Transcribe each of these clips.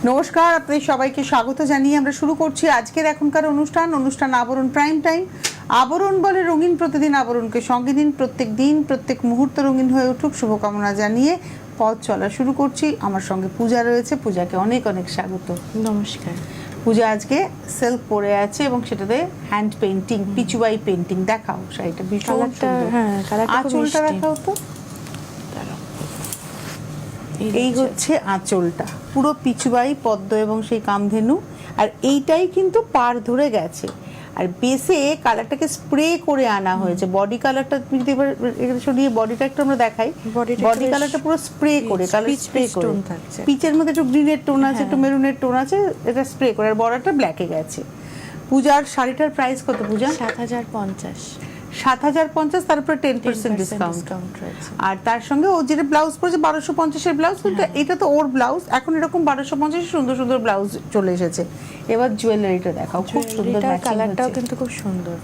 নমস্কার, আপনাদের সবাইকে স্বাগত জানিয়ে আমরা শুরু করছি আজকের এখনকার অনুষ্ঠান আবরণ প্রাইম টাইম। আবরণ বলে রঙিন, প্রতিদিন আবরণকে সঙ্গে দিন, প্রত্যেক দিন প্রত্যেক মুহূর্ত রঙিন হয়ে উঠুক শুভকামনা জানিয়ে পথ চলা শুরু করছি। আমার সঙ্গে পূজা রয়েছে, পূজাকে অনেক অনেক স্বাগত। নমস্কার। পূজা আজকে সিল্ক পরে আছে এবং সেটাতে হ্যান্ড পেন্টিং, পিচুবাই পেন্টিং। দেখাও শাড়িটা ভীষণ সুন্দর। আঁচলটা দেখাও তো। এই হচ্ছে আঁচলটা, পুরো পিচুবাই পদ্ম এবং সেই কামধেনু। আর এইটাই কিন্তু পার ধরে গেছে। আর বেসে কালারটাকে স্প্রে করে আনা হয়েছে। বডি কালারটা যদি এবার সরিয়ে বডিটা একটু আমরা দেখাই, বডি কালারটা পুরো স্প্রে করে, কালার স্প্রে করে পিচের মধ্যে একটু গ্রিনের টোন আছে, একটু মেরুনের টোন আছে, এটা স্প্রে করে। আর বর্ডারটা ব্ল্যাকে গেছে। পূজার শাড়িটার প্রাইস কত পূজা? ৭,০৫০। ৭,০৫০, তার উপরে 10% ডিসকাউন্ট রয়েছে। আর তার সঙ্গে ও যেটা ব্লাউজ পরেছে ১২৫০-এর ব্লাউজ, কিন্তু এটা তো ওর ব্লাউজ। এখন এরকম ১২৫০ সুন্দর সুন্দর ব্লাউজ চলে এসেছে। এবার জুয়েলারিটা দেখাও, খুব সুন্দর ম্যাচিং, কালারটাও কিন্তু খুব সুন্দর।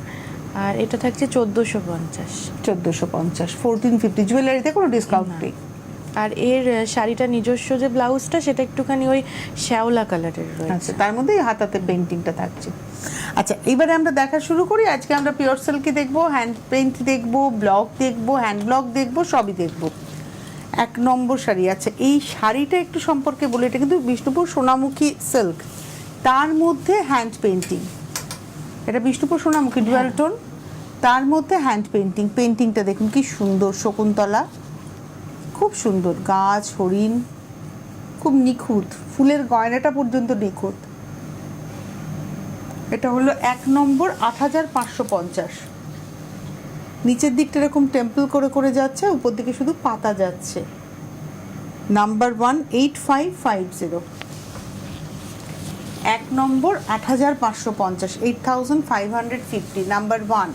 আর এটা থাকছে ১৪৫০। ১৪৫০, ১৪50। জুয়েলারিতে কোনো ডিসকাউন্ট নেই। আর এর শাড়িটা নিজস্ব যে ব্লাউজটা সেটা একটুখানি ওই শ্যাওলা কালারের রয়েছে। তার মধ্যে হাতাতে পেন্টিংটা থাকছে। আচ্ছা, এবারে আমরা দেখা শুরু করি। আজকে আমরা পিওর সিল্কি দেখবো, হ্যান্ড পেইন্ট দেখবো, ব্লক দেখবো, হ্যান্ড ব্লক দেখবো, সবই দেখবো। ১ নম্বর শাড়ি আছে। এই শাড়িটা একটু সম্পর্কে বলি, এটা কিন্তু বিষ্ণুপুর সোনামুখী সিল্ক, তার মধ্যে হ্যান্ড পেইন্টিং। এটা বিষ্ণুপুর সোনামুখী ডুয়াল টোন, তার মধ্যে হ্যান্ড পেইন্টিং। পেইন্টিংটা দেখুন কি সুন্দর, শকুন্তলা, খুব সুন্দর, গাছ, হরিণ, খুব নিখুঁত, ফুলের গয়নাটা পর্যন্ত নিখুঁত। এটা হলো ১ নম্বর, ৮৫৫০। নিচের দিকটা এরকম টেম্পল করে করে যাচ্ছে, উপর দিকে শুধু পাতা যাচ্ছে। নাম্বার 1, 8550। ১ নম্বর ৮৫৫০, 8550, নাম্বার 1।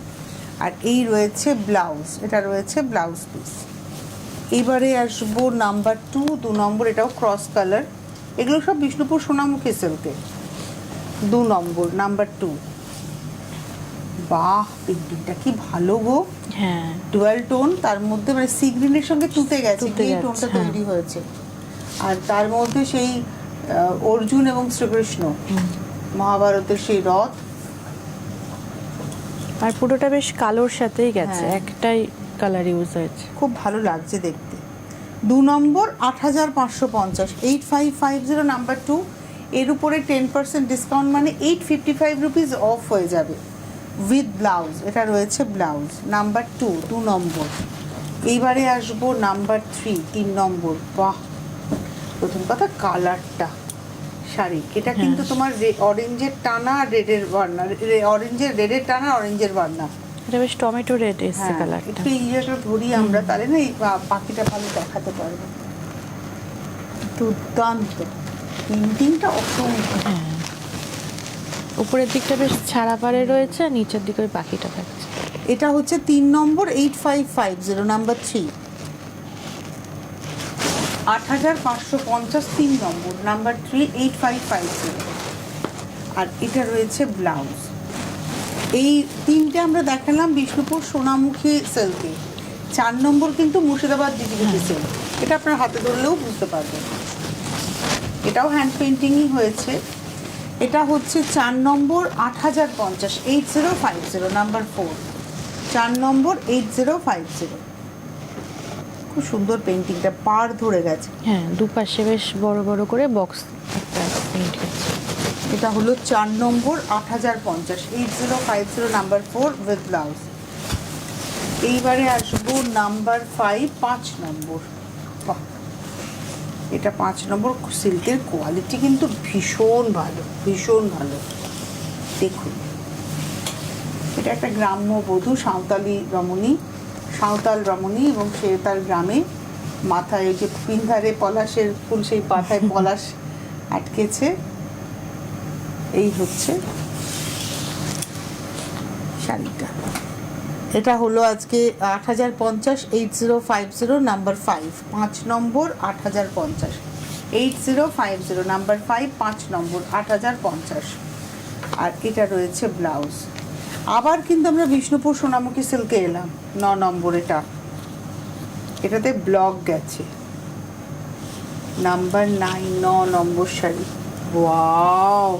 আর এই রয়েছে ব্লাউজ, এটা রয়েছে ব্লাউজ পিস। এবারে আসবো নাম্বার 2, 2 নম্বর, এটাও ক্রস কালার। এগুলো সব বিষ্ণুপুর সোনামুখী সিল্কে। 2 নম্বর, নাম্বার 2। বাহ, পেন্টিংটা কি ভালো গো। হ্যাঁ, ডুয়াল টোন, তার মধ্যে মানে সি গ্রিনের সঙ্গে তুতে গেছে, এই টোনটা তৈরি হয়েছে। আর তার মধ্যে সেই অর্জুন এবং শ্রীকৃষ্ণ, মহাভারতের সেই রথ। আর পুরোটা বেশ কালোর সাথেই গেছে, একটাই কালার ইউজ হয়েছে, খুব ভালো লাগছে দেখতে। 2 নম্বর ৮৫৫০, 8550, নাম্বার 2। এর উপরে 10% ডিসকাউন্ট, মানে 855 রুপিস অফ হয়ে যাবে উইথ ব্লাউজ। এটা রয়েছে ব্লাউজ, নাম্বার 2, 2 নম্বর। এইবারে আসবো নাম্বার 3, 3 নম্বর। বাহ, প্রথম কথা কালারটা শাড়ি, এটা কিন্তু তোমার অরেঞ্জের টানা, রেডের বার্না, অরেঞ্জের রেডের টানা, অরেঞ্জের বার্না। এটা বেশ টমেটো রেড এসছে কালারটা। একটু এই জায়গাটা ধরি আমরা, তাহলে না এই পাখিটা ভালো দেখাতে পারবো। দুর্দান্ত পেন্টিংটা, অসম্ভব। উপরের দিকটা বেশ ছাড়া পাড়ে রয়েছে, নিচের দিকে ওই পাখিটা থাকছে। এটা হচ্ছে 3 নম্বর, 8550, নাম্বার 3। ৮৫৫০, 3 নম্বর, নাম্বার 3, 8550। আর এটা রয়েছে ব্লাউজ। এই 3টে আমরা দেখালাম বিষ্ণুপুর সোনামুখী সিল্কে। 4 নম্বর কিন্তু মুর্শিদাবাদ ডিজিটাল সিল্ক। এটা আপনার হাতে ধরলেও বুঝতে পারবেন, এটাও হ্যান্ড পেন্টিংই হয়েছে। এটা হচ্ছে 4 নম্বর, ৮০৫০, 8050, নাম্বার 4। 4 নম্বর, 8050। খুব সুন্দর পেন্টিংটা, পার ধরে গেছে। হ্যাঁ, দুপাশে বেশ বড় বড় করে বক্স একটা পেইন্ট হয়েছে। এটা হলো 4 নম্বর, ৮০৫০, 8050, নাম্বার 4, উইথ ব্লাউজ। এইবারে আসবো নাম্বার 5, 5 নম্বর। বাহ, এটা 5 নম্বর। সিল্কের কোয়ালিটি কিন্তু ভীষণ ভালো, ভীষণ ভালো। দেখুন, এটা একটা গ্রাম্য বধূ, সাঁওতালি রমণী, সাঁওতাল রমণী, এবং সে তার গ্রামে মাথায় যে পিন্ধারে পলাশের ফুল, সেই পাতায় পলাশ আটকেছে। এই হচ্ছে শাড়িটা। এটা হলো আজকে ৮০৫০, 8050, নাম্বার 5, 5 নম্বর, ৮০৫০, 8050, নাম্বার 5, 5 নম্বর, ৮০৫০। আর এটা রয়েছে ব্লাউজ। আবার কিন্তু আমরা বিষ্ণুপুর সোনামুখী সিল্কে এলাম, 9 নম্বর। এটাতে ব্লক গেছে, নাম্বার 9, 9 নম্বর শাড়ি। ওয়াও,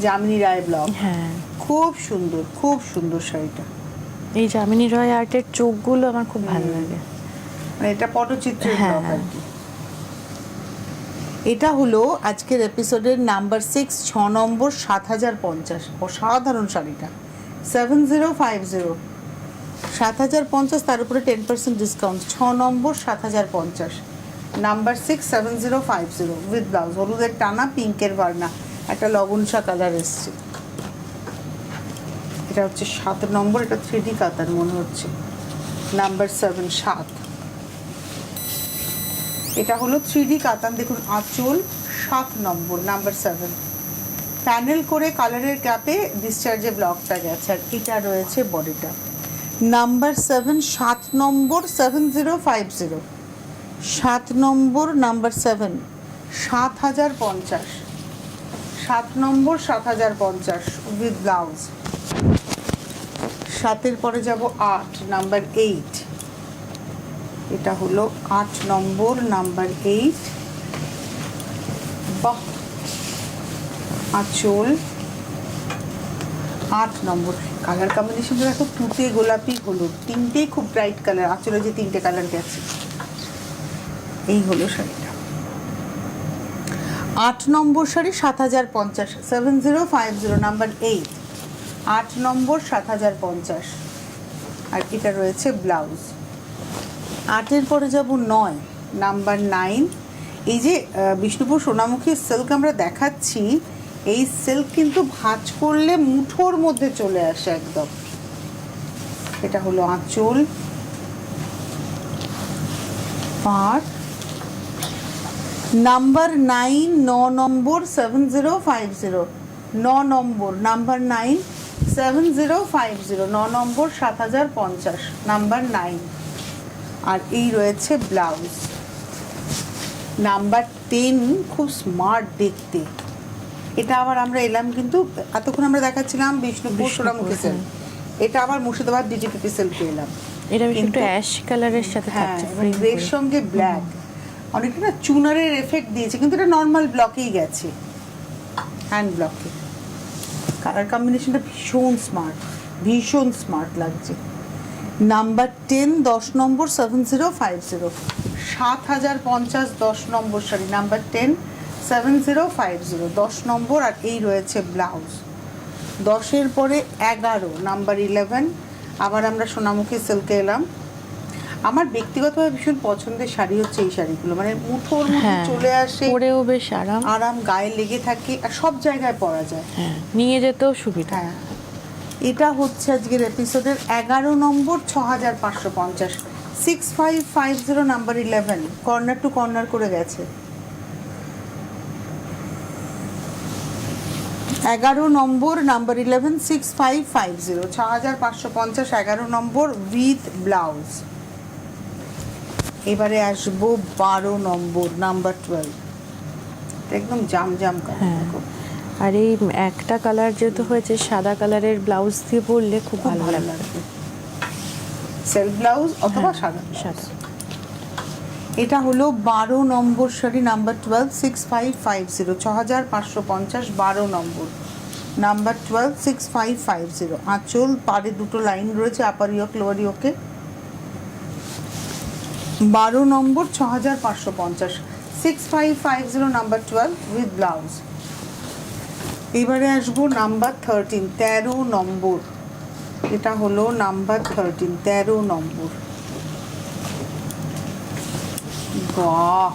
যামিনী রায় ব্লক, হ্যাঁ, খুব সুন্দর শাড়িটা। এই যামিনী রয় আর্টের চোখগুলো আমার খুব ভালো লাগে। মানে এটা পটচিত্রের হ্যাঁ। ব্লক আর কি। এটা হলো আজকের এপিসোডের নাম্বার 6, 6 নম্বর, 7050। অসাধারণ শাড়িটা, 7050, 7050, তার উপরে 10% discount. 6 number, 7050, number 6, 7050 with blouse, হলুদের টানা, পিঙ্কের ভার্না, একটা লবণসা কালার এসছে। এটা হচ্ছে 7 নম্বর, এটা 3D কাতার মনে হচ্ছে, নাম্বার 7, 7। এটা হলো 3D কাতান, দেখুন আঁচল, 7 নম্বর, নাম্বার 7। প্যানেল করে কালারের ক্যাপে ডিসচার্জে ব্লকটা গেছে, আর এটা রয়েছে বডিটা। Number 7, 7 number, 7050, 7 number, number 7, 7050, 7 number, 7050 with blouse. 7-এর পরে যাব 8, নাম্বার 8। এটা হলো 8 নম্বর, নাম্বার 8। বাহ, আঁচল, 8 নম্বর। কালার কম্বিনেশনটা দেখো, তুতে, গোলাপি, হলুদ, তিনটেই খুব ব্রাইট কালার। আঁচলে যে 3টে কালার গেছে, এই হলো শাড়িটা। 8 নম্বর শাড়ি, 7050, 7050, নাম্বার 8, 8 নম্বর, 7050। আর এটা রয়েছে ব্লাউজ। 8-এর পরে যাব 9, নাম্বার 9। এই যে বিষ্ণুপুর সোনামুখী সিল্ক আমরা দেখাচ্ছি, এই সিল্ক কিন্তু ভাঁজ করলে মুঠোর মধ্যে চলে আসে একদম। এটা হলো আঁচল, পাড়, নাম্বার 9, 9 নম্বর, 7050, 9 নম্বর, নাম্বার 9, 7050, 9 নম্বর, 7050, নাম্বার 9। আর এই রয়েছে ব্লাউজ, নাম্বার 10, খুব স্মার্ট দেখতে। এটা আবার আমরা এলাম কিন্তু, এতক্ষণ আমরা দেখাচ্ছিলাম বিষ্ণুপুর সোনামুখী সিল্ক, এটা আবার মুর্শিদাবাদ ডিজিপিপি সিল্কে এলাম। এটা বেশ একটু অ্যাশ কালারের সাথে হ্যাঁ, থাকছে, এবং গ্রের সঙ্গে ব্ল্যাক, অনেকটা না চুনারের এফেক্ট দিয়েছে, কিন্তু এটা নর্মাল ব্লকেই গেছে, হ্যান্ড ব্লকে। কালার কম্বিনেশনটা ভীষণ স্মার্ট লাগছে। নাম্বার 10, 10 নম্বর, 7050, 7050, 10 নম্বর শাড়ি, নাম্বার 10, 7050, 10 নম্বর। আর এই রয়েছে ব্লাউজ। 10-এর পরে 11, নাম্বার 11। আবার আমরা সোনামুখী সিল্কে এলাম। আমার ব্যক্তিগতভাবে ভীষণ পছন্দের শাড়ি হচ্ছে এই শাড়িগুলো, মানে মুঠোর মধ্যে চলে আসে, পরেও বেশ আরাম, গায়ে লেগে থাকে, আর সব জায়গায় পরা যায়। হ্যাঁ, নিয়ে যেতেও সুবিধা। হ্যাঁ, এটা হচ্ছে আজকের এপিসোডের 11 নম্বর, 6550, 6550, নাম্বার 11, কর্নার টু কর্নার করে গেছে। 11 নম্বর, নাম্বার 11, 6550, 6550, 11 নম্বর উইথ ব্লাউজ। এবারে আসবো 12 নম্বর, নাম্বার 12, একদম জাম কালার। আর এই একটা কালার যেহেতু হয়েছে, সাদা কালারের ব্লাউজ দিয়ে পরলে খুব ভালো লাগবে। সেলফ ব্লাউজ অথবা সাদা। এটা হলো 12 নম্বর শাড়ি, নাম্বার 12, 6550, 6550, 12 নম্বর, নাম্বার 12, 6550। আঁচল, পাড়ে দুটো লাইন রয়েছে, আপার ইয়োক, লোয়ার ইয়োকে। 12 নম্বর, 6550, 6550, নাম্বার 12 উইথ ব্লাউজ। এবারে আসবো নাম্বার 13, 13 নম্বর। এটা হলো নাম্বার 13, 13 নম্বর। বাহ,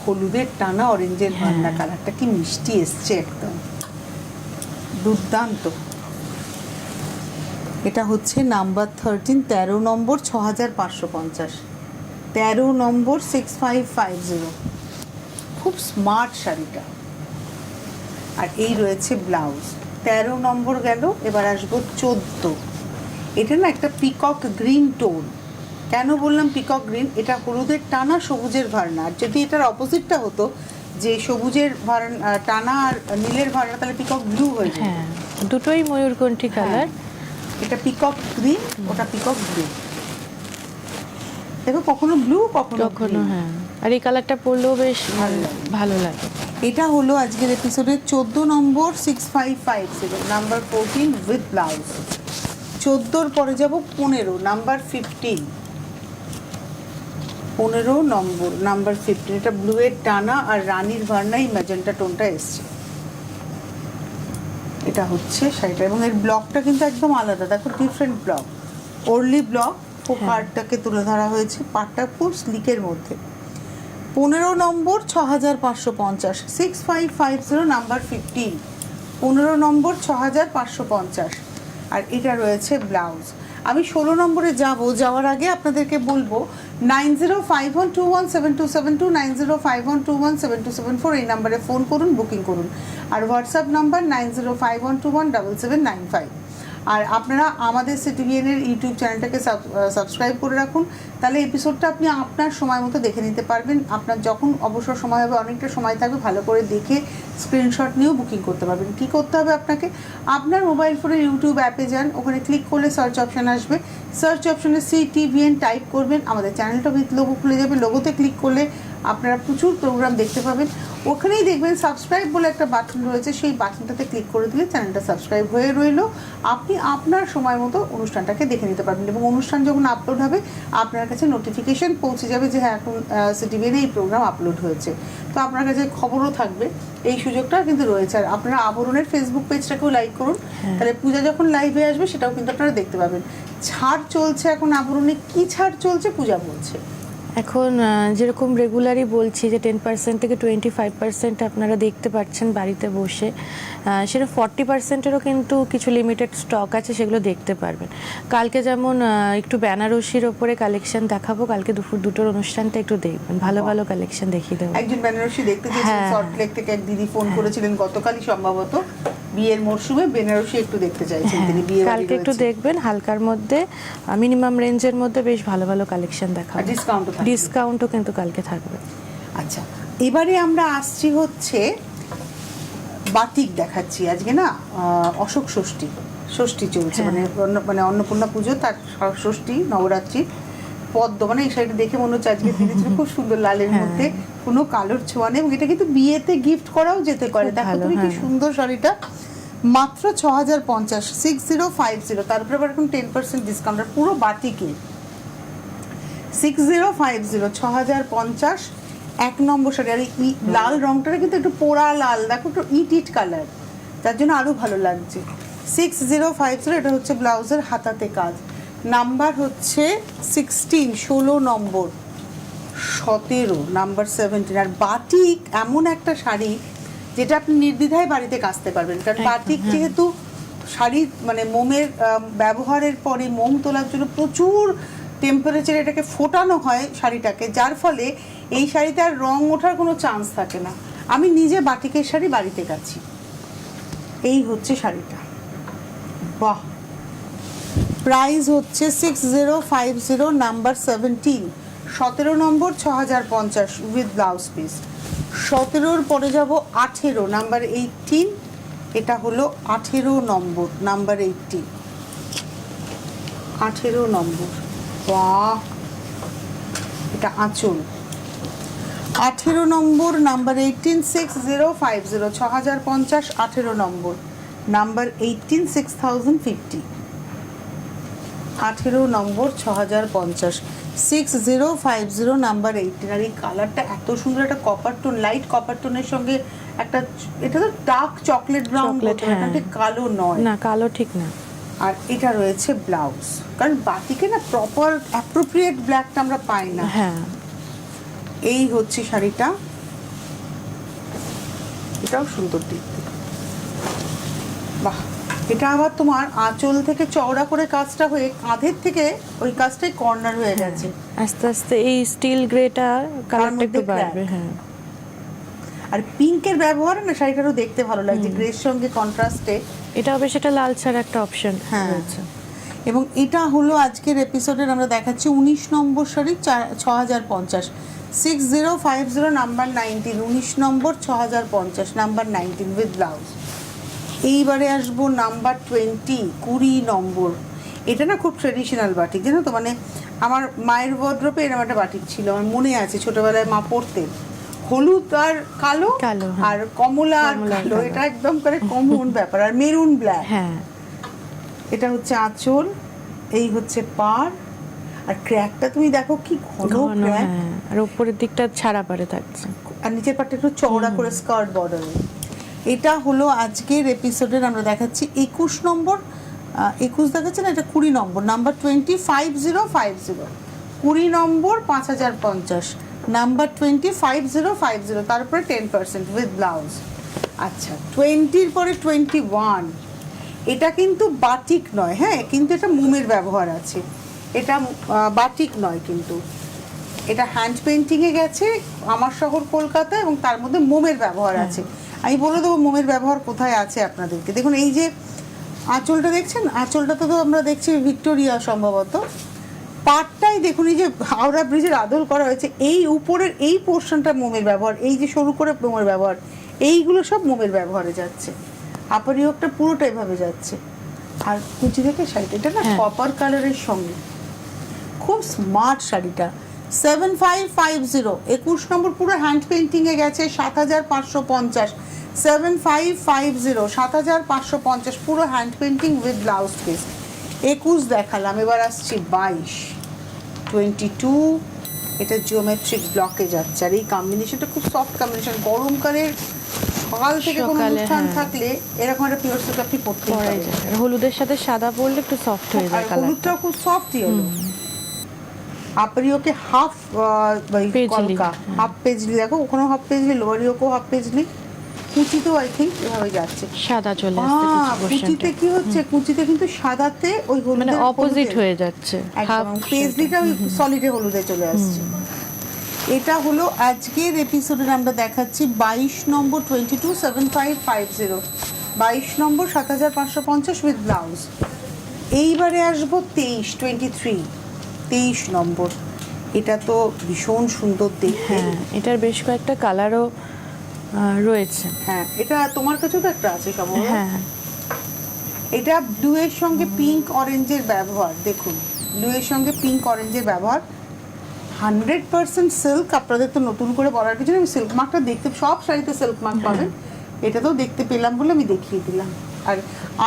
হলুদের টানা, অরেঞ্জের ভান্না, কালারটা কি মিষ্টি এসছে, একদম দুর্দান্ত। এটা হচ্ছে নাম্বার 13, 13 নম্বর, 6550, 13 নম্বর, 6550। খুব স্মার্ট শাড়িটা। আর এই রয়েছে ব্লাউজ। 13 নম্বর গেল, এবার আসবো 14। এটা না একটা পিকক গ্রিন টোন। কেন বললাম পিকক গ্রিন? এটা হলুদের টানা, সবুজের ভার্না। আর যদি এটার অপোজিটটা হতো, যে সবুজের টানা আর নীলের ভার্না, তাহলে পিকক ব্লু হয়ে যেত। হ্যাঁ, দুটোই ময়ূরকণ্ঠী কালার। এটা পিকক গ্রিন, ওটা পিকক ব্লু। দেখো, কখনো ব্লু, কখনো হ্যাঁ। আর এই কালারটা পরলেও বেশ ভালো লাগে। এটা হলো আজকের এপিসোডের 14 নম্বর 6550 নাম্বার 14 উইথ ব্লাউজ। 14 পরে যাব 15 নাম্বার 15, 15 নম্বর নাম্বার 15। এটা ব্লু এর টানা আর রানীর ভার্নাই ম্যাজেন্টা টোনটা এসছে। এটা হচ্ছে শাড়িটা এবং এর ব্লকটা কিন্তু একদম আলাদা, দেখো ডিফারেন্ট ব্লক, ওরলি ব্লক ও পাড়টাকে তুলে ধরা হয়েছে, পাড়টা খুব স্লিকের মধ্যে। 15 নম্বর 6550, 6550 নাম্বার 15, 15 নম্বর 6550। আর এটা রয়েছে ব্লাউজ। আমি 16 নম্বরে যাওয়ার আগে আপনাদেরকে বলবো 9051217272, 9051217274 এই নাম্বারে ফোন করুন, বুকিং করুন। আর হোয়াটসঅ্যাপ নাম্বার 9051217795। আর আপনারা আমাদের সিটিভিএনের ইউটিউব চ্যানেলটাকে সাবস্ক্রাইব করে রাখুন, তাহলে এপিসোডটা আপনি আপনার সময় মতো দেখে নিতে পারবেন। আপনার যখন অবসর সময় হবে, অনেকটা সময় থাকবে, ভালো করে দেখে স্ক্রিনশট নিয়েও বুকিং করতে পারবেন। কী করতে হবে আপনাকে, আপনার মোবাইল ফোনের ইউটিউব অ্যাপে যান, ওখানে ক্লিক করলে সার্চ অপশান আসবে, সার্চ অপশানে সিটিভিএন টাইপ করবেন, আমাদের চ্যানেলটা উইথ লোগো খুলে যাবে, লোগোতে ক্লিক করলে আপনারা প্রচুর প্রোগ্রাম দেখতে পাবেন। ওখানেই দেখবেন সাবস্ক্রাইব বলে একটা বাটন রয়েছে, সেই বাটনটাতে ক্লিক করে দিলে চ্যানেলটা সাবস্ক্রাইব হয়ে রইলো। আপনি আপনার সময় মতো অনুষ্ঠানটাকে দেখে নিতে পারবেন এবং অনুষ্ঠান যখন আপলোড হবে আপনার কাছে নোটিফিকেশন পৌঁছে যাবে যে হ্যাঁ এখন সিটিভিএনে এই প্রোগ্রাম আপলোড হয়েছে, তো আপনার কাছে খবরও থাকবে। এই সুযোগটা কিন্তু রয়েছে। আর আপনারা আবরণের ফেসবুক পেজটাকেও লাইক করুন, তাহলে পূজা যখন লাইভে আসবে সেটাও কিন্তু আপনারা দেখতে পাবেন। ছাড় চলছে এখন আবরণে, কি ছাড় চলছে পূজা বলছে। এখন যেরকম রেগুলারই বলছি যে 10% থেকে 25% আপনারা দেখতে পাচ্ছেন বাড়িতে বসে, সেটা 40%-এরও কিন্তু কিছু লিমিটেড স্টক আছে, সেগুলো দেখতে পারবেন। কালকে যেমন একটু বেনারসির ওপরে কালেকশন দেখাবো, কালকে দুপুর 2টোর অনুষ্ঠানটা একটু দেখবেন, ভালো ভালো কালেকশন দেখিয়ে দেবো। একজন বেনারসি দেখতে চেয়েছিলেন, সল্টলেক থেকে এক দিদি ফোন করেছিলেন গতকালই সম্ভবত, বিয়ের মরশুমে বেনারসি একটু দেখতে চাইছেন তিনি। বিয়ে কালকে একটু দেখবেন, হালকার মধ্যে মিনিমাম রেঞ্জের মধ্যে বেশ ভালো ভালো কালেকশন দেখাবো, ডিসকাউন্টও কিন্তু কালকে থাকবে। আচ্ছা, এবারে আমরা আসছি হচ্ছে বাটিক দেখাচ্ছি আজকে না, অশোক ষষ্ঠী চলছে, মানে অন্নপূর্ণা পুজো তার ষষ্ঠী, নবরাত্রি, পদ্ম, মানে এই শাড়িটা দেখে মনে হচ্ছে আজকে দিয়েছিল, খুব সুন্দর লালের মধ্যে, কোনো কালোর ছোঁয়া নেই এবং এটা কিন্তু বিয়েতে গিফট করাও যেতে পারে। দেখো তুমি কি সুন্দর শাড়িটা, মাত্র 6050, 6050, তারপরে আবার এখন 10% ডিসকাউন্ট, পুরো বাটিকে 6050, 6050 এক নম্বর শাড়ি। আর এই লাল রংটা কিন্তু একটু পোড়া লাল, দেখো একটু ইট কালার, তার জন্য আরও ভালো লাগছে। 6050, এটা হচ্ছে ব্লাউজের হাতাতে কাজ। নাম্বার হচ্ছে 16, 16 নম্বর, 17 নাম্বার 17। আর বাটিক এমন একটা শাড়ি যেটা আপনি নির্দ্বিধায় বাড়িতে কাচতে পারবেন, কারণ বাটিক যেহেতু শাড়ি মানে মোমের ব্যবহারের পরে মোম তোলার জন্য প্রচুর টেম্পারেচারে এটাকে ফোটানো হয় শাড়িটাকে, যার ফলে এই শাড়িতে আর রং ওঠার কোনো চান্স থাকে না। আমি নিজে বাটিকের শাড়ি বাড়িতে কাছি। এই হচ্ছে শাড়িটা, বাহ। প্রাইস হচ্ছে 6050, number 17, 17 number 6050 with blouse piece. 17-র পরে যাব 18, নাম্বার 18, এটা হলো 18 নম্বর, নাম্বার 18, 18 নম্বর, বাহ। এটা আঁচল, 18 নম্বর, নাম্বার 18, 6050, 6050, 18 নম্বর, নাম্বার 18, 6050, 18 নম্বর 6050, 6050, নাম্বার 18। আর এই কালারটা এত সুন্দর, একটা কপার টোন, লাইট কপার টোনের সঙ্গে একটা, এটা তো ডার্ক চকলেট ব্রাউন, এটা কালো নয়, না কালো ঠিক না। আর এটা রয়েছে ব্লাউজ, কারণ বাটিকে না প্রপার অ্যাপ্রোপ্রিয়েট ব্ল্যাকটা আমরা পাই না। হ্যাঁ, এই হচ্ছে শাড়িটা, এটাও সুন্দর দেখতে, বাহ। এটা আবার তোমার আঁচল থেকে চওড়া করে কাজটা হয়ে কাঁধের থেকে ওই কাজটাই কর্নার হয়ে গেছে, আস্তে আস্তে এই স্টিল গ্রেটা কালারটা একটু বাড়বে। হ্যাঁ, আর পিঙ্কের ব্যবহার না শাড়িটারও দেখতে ভালো লাগছে, গ্রের সঙ্গে কন্ট্রাস্টে। এটাও বেশ একটা লাল ছাড়া একটা অপশন রয়েছে। এবং এটা হলো আজকের এপিসোডের আমরা দেখাচ্ছি 19 number sari, 6050, 6050, number 19, 19 number 6050, number 19 with blouse. এইবারে আসবো নাম্বার 20, 20 নম্বর। এটা না খুব ট্রেডিশনাল বাটিক, জানো তো, মানে আমার মায়ের ওয়ার্ড্রোবে এরকম একটা বাটিক ছিল, আমার মনে আছে ছোটোবেলায় মা পরতেন, হলুদ আর কালো কালো, হ্যাঁ। আর কমলা আর কমলা আর কালো, কালো। এটা একদম করে কমন ব্যাপার। আর মেরুন ব্ল্যাক, হ্যাঁ এটা হচ্ছে আঁচল, এই হচ্ছে পাড়। আর ক্র্যাকটা তুমি দেখো কি ঘন ঘন, ক্র্যাক, হ্যাঁ, আর উপরের দিকটা ছাড়া পারে থাকছে। আর নিচের পাটটা একটু চওড়া করে স্কার্ট বর্ডারে। এটা হলো আজকের এপিসোডের আমরা দেখাচ্ছি 21 নম্বর, 21 দেখাচ্ছে না, এটা 20 নম্বর, নাম্বার 205050, 20 নম্বর 5050, নাম্বার 205050, তারপরে 10% উইথ ব্লাউজ। আচ্ছা 20-র পরে 21, এটা কিন্তু বাটিক নয়, হ্যাঁ, কিন্তু এটা মোমের ব্যবহার আছে, এটা বাটিক নয় কিন্তু এটা হ্যান্ড পেন্টিংয়ে গেছে, আমার শহর কলকাতা, এবং তার মধ্যে মোমের ব্যবহার আছে। আমি বলে দেবো মোমের ব্যবহার কোথায় আছে আপনাদেরকে। দেখুন এই যে আঁচলটা দেখছেন, আঁচলটা তো আমরা দেখছি ভিক্টোরিয়া সম্ভবত, পাটটাই দেখুন এই যে হাওড়া ব্রিজের আদল করা হয়েছে, এই উপরের এই পোর্শনটা মোমের ব্যবহার, এই যে সরু করে মোমের ব্যবহার, এইগুলো সব মোমের ব্যবহারে যাচ্ছে। আপার ইয়োগটা পুরোটা এভাবে যাচ্ছে। আর কুচি দেখে শাড়িটা, এটা না কপার কালারের সঙ্গে, খুব স্মার্ট শাড়িটা। 7550, 21 নম্বর, পুরো হ্যান্ড পেন্টিংয়ে গেছে, 7550, 7550, 7550, পুরো hand painting with blouse piece. 21 দেখালাম, এবার আসছি 22, এটা জিওমেট্রিক ব্লকে যাচ্ছে। আর এই কম্বিনেশনটা খুব সফট কম্বিনেশন, গরমকালের সকাল থেকে কোনো সকালে, অনুষ্ঠান হ্যাঁ। থাকলে এরকম একটা পিওর সিল্ক আপনি পরতেই পরে পারেন। যায়, আর হলুদের সাথে সাদা পরলে একটু সফট হয়ে আর যায় কালারটা। হলুদটাও খুব সফট ইয়েলো। আপরিওকে হাফ পেজলি, কলকা, হাফ পেজলি, দেখো ওখানেও হাফ পেজলি, লোয়ারিওকেও হাফ পেজলি, কুচিতেও আই থিঙ্ক এভাবে যাচ্ছে। সাদা চলে আসছে কুচিতে কি হচ্ছে, কুচিতে কিন্তু সাদাতে ওই মানে হলুদের অপোজিট হয়ে যাচ্ছে, হাফ একদম পেজলিটা ওই সলিডে হলুদে চলে আসছে। এটা হলো আজকের এপিসোডের আমরা দেখাচ্ছি 22 নম্বর 227550, 22 নম্বর 7550 উইথ ব্লাউজ। এইবারে আসবো 23 নম্বর, এটা তো ভীষণ সুন্দর দেখতে। হ্যাঁ, এটার বেশ কয়েকটা কালারও রয়েছে। হ্যাঁ, এটা তোমার কাছেও তো একটা আছে সম্ভবত। হ্যাঁ, এটা ব্লু এর সঙ্গে পিঙ্ক অরেঞ্জের ব্যবহার, দেখুন ব্লু এর সঙ্গে পিঙ্ক অরেঞ্জের ব্যবহার, 100% সিল্ক। আপনাদের তো নতুন করে বলার কিছু নেই, আমি সিল্ক মার্কটা দেখতে, সব শাড়িতে সিল্ক মার্ক পাবেন, এটা তো দেখতে পেলাম বলে আমি দেখিয়ে দিলাম। আর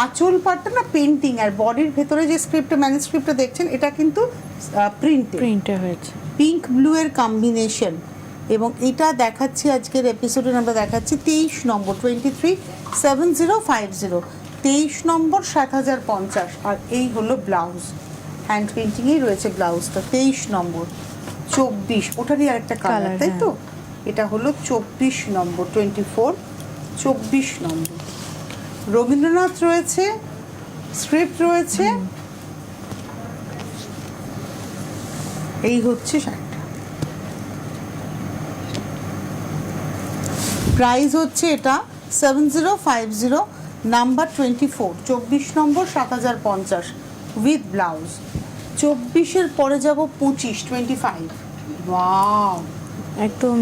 আঁচল পাটটা না পেন্টিং, আর বডির ভেতরে যে স্ক্রিপ্টটা ম্যানুস্ক্রিপ্টটা দেখছেন এটা কিন্তু প্রিন্টে হয়েছে, পিঙ্ক ব্লু এর কম্বিনেশন। এবং এটা দেখাচ্ছি আজকের এপিসোডে আমরা দেখাচ্ছি 23 নম্বর 237050, 23 নম্বর 7050। আর এই হলো ব্লাউজ, হ্যান্ড পেন্টিংয়েই রয়েছে ব্লাউজটা। 23 নম্বর 24, ওটারই আরেকটা কালার, কালার, তাই তো? হ্যাঁ। এটা হলো 24 নম্বর 24 নম্বর। রবীন্দ্রনাথ রয়েছে, স্ক্রিপ্ট রয়েছে, এই হচ্ছে শাড়িটা। প্রাইস হচ্ছে এটা 7050, নাম্বার 24, 24 নম্বর 7050 উইথ ব্লাউজ। 24-এর পরে যাব 25, ওয়াও, একদম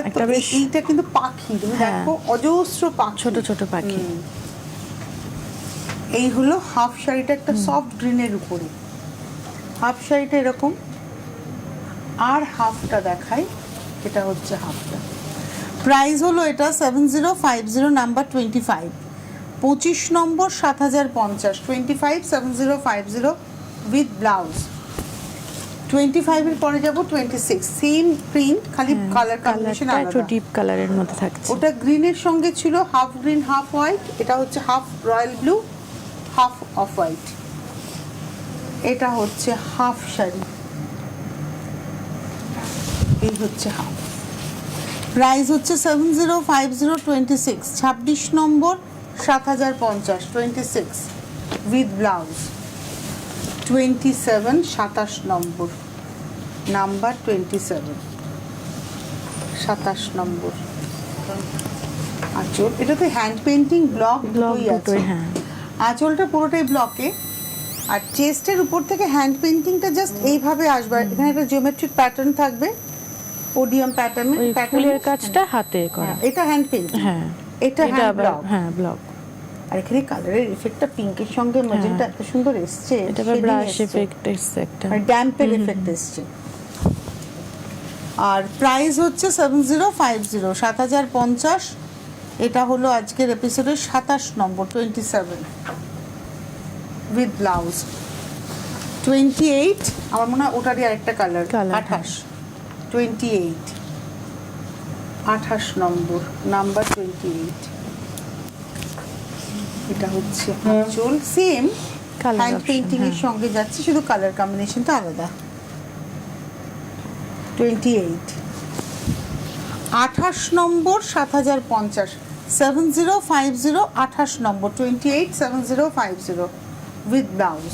একটা বেশ এইটা কিন্তু পাখি, তুমি হ্যাঁ। দেখো অজস্র পাখি, ছোট ছোট পাখি। এই হলো হাফ শাড়িটা, একটা সফট গ্রিনের উপরে হাফ শাড়িটা এরকম। আর হাফটা দেখাই, এটা হচ্ছে হাফটা। প্রাইস হলো এটা 7050, নাম্বার 25, 25 নম্বর 7050, 257050 উইথ ব্লাউজ। 25-এর পরে যাব 26, সেম প্রিন্ট, খালি কালার কম্বিনেশন কালারটা একটু আলাদা। ডিপ কালারের মধ্যে থাকছে। ওটা গ্রিনের সঙ্গে ছিল, হাফ গ্রিন হাফ হোয়াইট, এটা হচ্ছে half royal blue half off white. এটা হচ্ছে হাফ শাড়ি, এই হচ্ছে হাফ। প্রাইস হচ্ছে 7050, 26, 26 নম্বর 7050, 26 উইথ ব্লাউজ। 27, 27 নম্বর, নাম্বার 27, 27 নম্বর আঁচল। এটা তো হ্যান্ড পেন্টিং ব্লক দুটোই আছে, দুটোই, হ্যাঁ। আঁচলটা পুরোটাই ব্লকে, আর চেস্টের উপর থেকে হ্যান্ড পেন্টিংটা জাস্ট এইভাবে আসবে। এখানে একটা জিওমেট্রিক প্যাটার্ন থাকবে, ওডিয়াম প্যাটার্ন, ওই ফুলের কাজটা হাতে করা। এটা হ্যান্ড পেন্টিং, হ্যাঁ, এটা হ্যান্ড ব্লক। হ্যাঁ, ব্লক। আর এখানে কালারের এফেক্টটা পিঙ্কের সঙ্গে ম্যাজেন্টা এত সুন্দর এসছে, এটা ব্রাশ এফেক্ট এসছে একটা, আর ড্যাম্পের এফেক্ট এসছে। আর প্রাইস হচ্ছে 7050, 7050। এটা হলো আজকের এপিসোডের 27 নম্বর, 27 উইথ ব্লাউজ। 28 আমার মনে হয় ওটারই আরেকটা কালার, 28, 28 নম্বর, নাম্বার 28। এটা হচ্ছে আঁচল, সেম হ্যান্ড পেইন্টিং এর সঙ্গে যাচ্ছে, শুধু কালার কম্বিনেশনটা আলাদা। 28 28 নম্বর, 7050, 7050, 28 নম্বর, 28 7050 উইথ ব্লাউজ।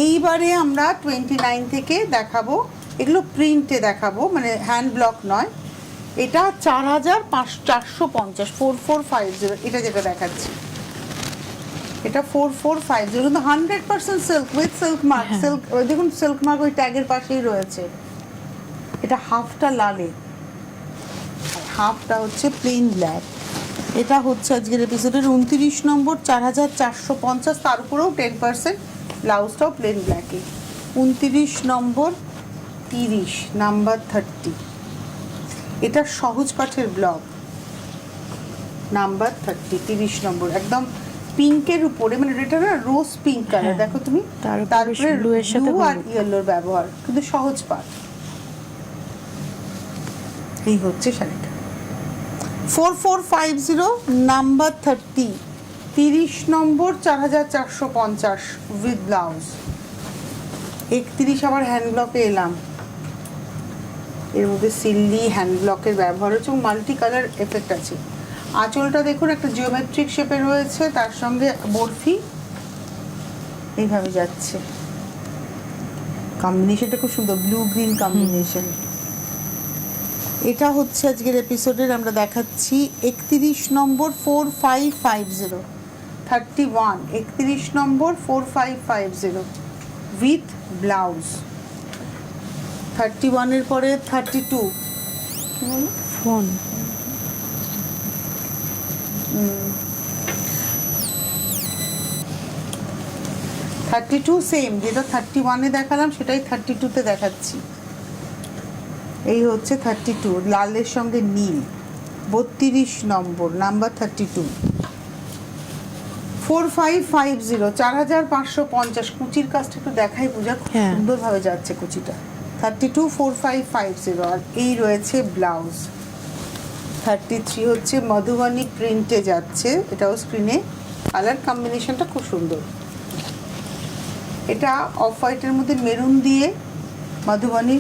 এইবারে আমরা 29 থেকে দেখাবো, এগুলো প্রিন্টে দেখাবো, মানে হ্যান্ড ব্লক নয়। এটা 4450, 4450, এটা যেটা দেখাচ্ছি, এটা 4450, কিন্তু 100% silk with silk mark. Silk, ওই দেখুন সিল্ক মার্ক ওই ট্যাগের পাশেই রয়েছে। এটা হাফটা লালে, হাফটা হচ্ছে প্লেন ব্ল্যাক। এটা হচ্ছে আজকের এপিসোডের 29 নম্বর, 4450, তার উপরেও 10%, ব্লাউজটাও প্লেন ব্ল্যাকে। 29 নম্বর, 30, নাম্বার 30। এটা সহজ পাঠের ব্লক, নাম্বার 30, 30 নম্বর, একদম পিঙ্কের উপরে, মানে এটা না রোজ পিঙ্ক কালার, দেখো তুমি, তারপরে ব্লু আর ইয়েলোর ব্যবহার, কিন্তু সহজ পাঠ। এই হচ্ছে শাড়িটা। 4450, নাম্বার 30, 30 নম্বর, 4450 উইথ ব্লাউজ। 31 আবার হ্যান্ড ব্লকে এলাম, এর মধ্যে সিল্লি হ্যান্ড ব্লকের ব্যবহার হচ্ছে এবং মাল্টি কালার এফেক্ট আছে। আঁচলটা দেখুন একটা জিওমেট্রিক শেপে রয়েছে, তার সঙ্গে বরফি এইভাবে যাচ্ছে। কম্বিনেশনটা খুব সুন্দর, ব্লু গ্রিন কম্বিনেশন। এটা হচ্ছে আজকের এপিসোডের আমরা দেখাচ্ছি 31 নম্বর, 4550, 31, 31 নম্বর, 4550 উইথ ব্লাউজ। 31 এর পরে 32, কি বলো ফোন, 32 সেম, যেটা 31-এ দেখালাম সেটাই 32-তে দেখাচ্ছি। এই হচ্ছে 32, লালের সঙ্গে নীল। 32 নম্বর, নাম্বার 32, 4550, 4550। কুচির কাজটা একটু দেখাই পূজা, খুব সুন্দরভাবে যাচ্ছে কুচিটা। 32, 4550, আর এই রয়েছে ব্লাউজ। 33 হচ্ছে মধুবনী প্রিন্টে যাচ্ছে, এটাও স্ক্রিনে, কালার কম্বিনেশনটা খুব সুন্দর। এটা অফ হোয়াইটের মধ্যে মেরুন দিয়ে মধুবনী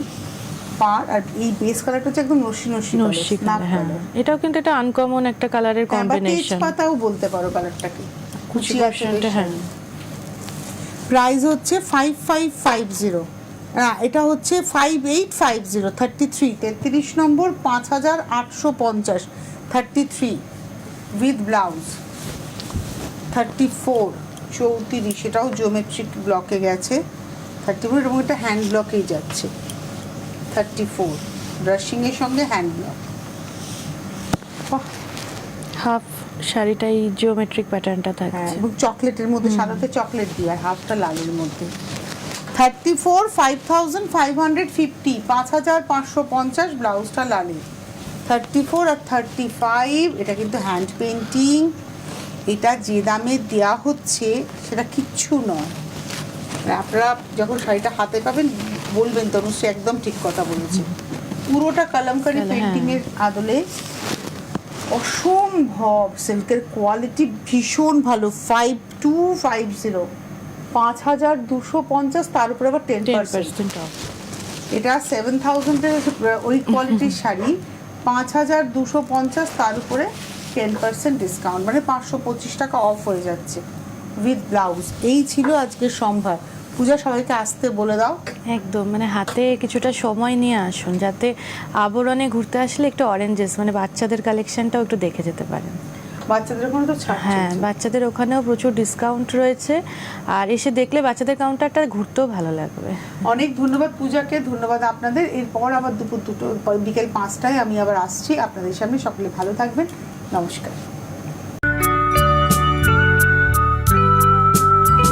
পার, আর এই বেস কালারটা হচ্ছে একদম নস্যি কালার। এটাও কিন্তু এটা আনকমন একটা কালারের কম্বিনেশন, তেজপাতাও বলতে পারো কালারটাকে। কুচি আসলে প্রাইস হচ্ছে 5550, এটা হচ্ছে 5850, 33, 33 নম্বর, 5850, 33 উইথ ব্লাউজ। 34, 34, সেটাও জিওমেট্রিক ব্লকে গেছে। 34 এবং এটা হ্যান্ড ব্লকেই যাচ্ছে। 34 ব্রাশিংয়ের সঙ্গে হ্যান্ড ব্লক। হাফ শাড়িটাই জিওমেট্রিক প্যাটার্নটা থাকছে, এবং চকলেটের মধ্যে, সাদাতে চকলেট দিয়ে, হাফটা লালের মধ্যে। 34, 5550, 5550, ব্লাউজটা লালে। 34 আর 35, এটা কিন্তু হ্যান্ড পেইন্টিং। এটা যে দামে দেওয়া হচ্ছে সেটা কিচ্ছু নয়। আপনারা যখন শাড়িটা হাতে পাবেন বলবেন তনুশ্রী একদম ঠিক কথা বলেছে। পুরোটা কালামকারি পেইন্টিংয়ের আদলে, অসম্ভব সিল্কের কোয়ালিটি, ভীষণ ভালো। 5250, 5250, তার উপরে আবার 10% অফ। এটা 7000-এর ওই কোয়ালিটির শাড়ি, 5250, তার উপরে 10% ডিসকাউন্ট, মানে 525 টাকা অফ হয়ে যাচ্ছে উইথ ব্লাউজ। এই ছিল আজকের সম্ভার। পূজা, সবাইকে আসতে বলে দাও। একদম, মানে হাতে কিছুটা সময় নিয়ে আসুন, যাতে আবরণে ঘুরতে আসলে একটু অরেঞ্জেস, মানে বাচ্চাদের কালেকশনটাও একটু দেখে যেতে পারেন। বাচ্চাদের ওখানে তো ছাড়, হ্যাঁ, বাচ্চাদের ওখানেও প্রচুর ডিসকাউন্ট রয়েছে, আর এসে দেখলে বাচ্চাদের কাউন্টারটা ঘুরতেও ভালো লাগবে। অনেক ধন্যবাদ পূজাকে, ধন্যবাদ আপনাদের। এরপর আবার দুপুর 2টো, বিকেল 5টায় আমি আবার আসছি আপনাদের সামনে। সকলে ভালো থাকবেন, নমস্কার।